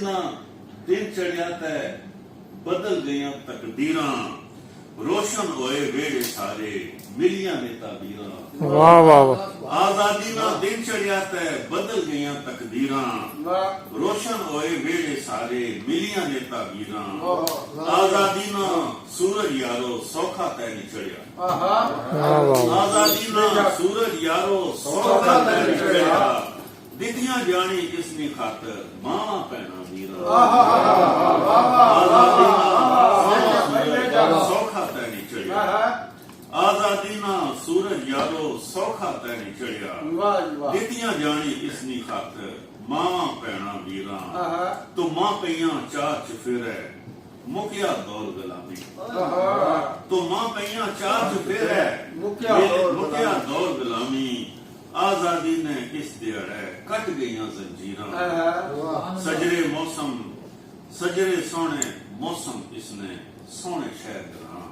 ना दिन चढ़िया तै बदल गईयां तकदीरां रोशन होए वेड़े सारे मिलियां ने ताबीरां वाह वाह वाह आजादी ना दिन चढ़िया तै बदल गईयां तकदीरां रोशन होए वेड़े सारे मिलियां ने ताबीरां आजादी ना सूरज यारो सौखा तै नहीं चढ़िया वाह वाह आजादी ना सूरज यारो सौखा तै नहीं चढ़िया दितियां जानी किसने खातर मां भैना वीरा आजादी ना सौखा तै नहीं चढ़िया आजादी ना सूरज यारो सौखा तै नहीं चढ़िया दितियां जानी किसनी खातर मां भैना वीरा तो मां पईयां चाह च फिरै मुकिया दौर गुलामी तो मां पईयां चाह च फिरै मुकिया दौर गुलामी आजादी ने किस दिहाड़े कट गईयां जंजीरां सजरे मौसम सजरे सोने मौसम इसने सोने शहर ग्रां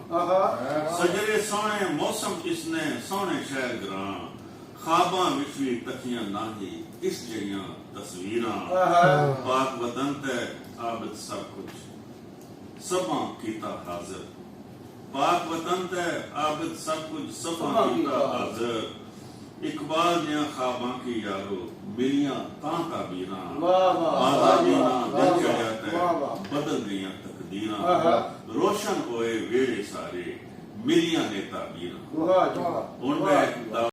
सजरे सोने मौसम इसने सोने शहर ग्रां ख्वाबां विच भी तकियां नाही इस जिहियां तस्वीरां पाक वतन ते आबिद सब कुछ सबां कीता हाजिर पाक वतन ते आबिद सब कुछ सबां कीता हाजिर इकबाल ने ख्वाबां की यारो मिलियां तां ताबीरां आजादी ना दिन चढ़िया तै बदल गईयां तकदीरां रोशन होए वेड़े सारे मिलियां ने ताबीरां।